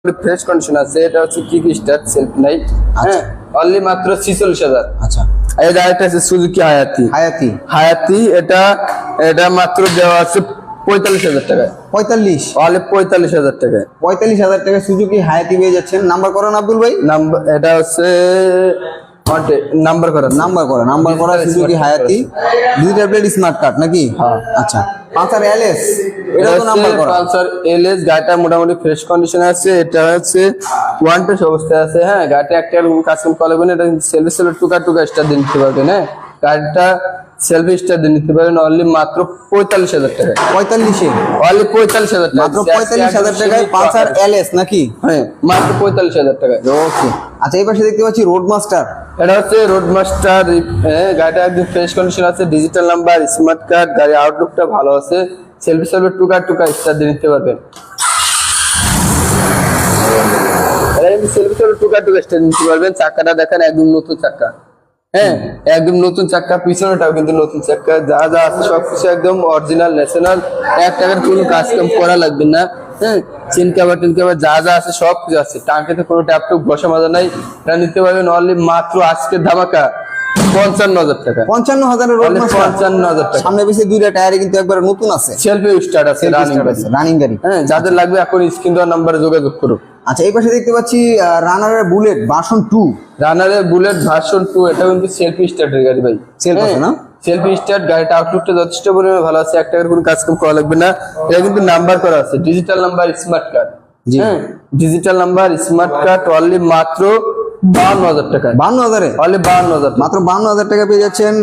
Fresh condition আছে। এটা হচ্ছে কিক স্টার্ট সেলফ নাইট, হ্যাঁ, অনলি মাত্র 46,000। আচ্ছা, এই যে আরেকটা আছে সুজুকি হায়াতি। হায়াতি এটা মাত্র দেওয়া আছে 45,000 টাকায়। 45 অনলি 45,000 টাকায়। 45,000 টাকা সুজুকি হায়াতি পেয়ে যাচ্ছেন। নাম্বার করেন আব্দুল ভাই। নাম্বার এটা হচ্ছে নাম্বার করা সুজুকি হায়াতি ডিজিটাল প্লেট স্মার্ট কার্ড নাকি? হ্যাঁ। আচ্ছা, পালসার এলএস এটা তো নাম্বার করা। পালসার এলএস গাড়িটা মোটামুটি ফ্রেশ কন্ডিশনে আছে। এটা হচ্ছে ওয়ান টেস্ট অবস্থায় আছে, হ্যাঁ। গাড়িটা একটা কাস্টম করাবেন, এটা সেলফি টুকা স্টার দিয়ে নিতে পারবেন, হ্যাঁ। গাড়িটা সেলফি স্টার দিয়ে নিতে পারবেন অনলি মাত্র 45,000 টাকায়। 45 অনলি 45,000 টাকা, মাত্র 45,000 টাকায় পালসার এলএস নাকি? হ্যাঁ, মাত্র 45,000 টাকায়। ওকে, আচ্ছা এই পাশে দেখতে পাচ্ছি রোড মাস্টার। এটা হচ্ছে রোড মাস্টার, গাড়িটা একদম ফ্রেশ কন্ডিশন আছে, ডিজিটাল নাম্বার, স্মার্ট কার্ড, গাড়ির আউটলুকটা ভালো আছে, সেলফি টুকা স্টার দিয়ে নিতে পারবেন। এটা কিন্তু সেলফি টুকা স্টার নিতে পারবেন। চাকাটা দেখেন একদম নতুন চাকা, হ্যাঁ, একদম নতুন চাকা, পিছনেটাও কিন্তু নতুন চাকা, যা যা আছে সবকিছু একদম অরিজিনাল ন্যাশনাল। 1 টাকার কোনো কাজ কাম করা লাগবে না, হ্যাঁ। চেন কাভার যা যা আছে সব কিছু আছে। টাঙ্কিতে কোনো ট্যাপটুপ বসা মাজা নাই। এটা নিতে পারবেন অনলি মাত্র আজকের ধামাকা 55,000 টাকা। 55,000 এর রোড মাস্টার, 55,000 টাকা। সামনে পিছে দুইটা টায়ারে কিন্তু একবার নতুন আছে, সেলফি স্টার্ট আছে, রানিং গাড়ি, হ্যাঁ। যাদের লাগবে এখন স্ক্রিন দেওয়ার নাম্বারে যোগাযোগ করুন। আচ্ছা এই পাশে দেখতে পাচ্ছি রানারের বুলেট ভার্সন 2। রানারের বুলেট ভার্সন 2, এটা কিন্তু সেলফি স্টার্টের গাড়ি ভাই। সেলফ আছে না? সেলফি স্টার্ট, গাড়িটা আউটলুকটা যথেষ্ট পরিমাণে ভালো আছে। 1 টাকার কোনো কাজ কাম করা লাগবে না। এটা কিন্তু নাম্বার করা আছে, ডিজিটাল নাম্বার, স্মার্ট কার্ড, হ্যাঁ। Digital number, smart card only মাত্র 52,000 টাকা। 52,000 অনলি 52,000, মাত্র 52,000 টাকা পেয়ে যাচ্ছেন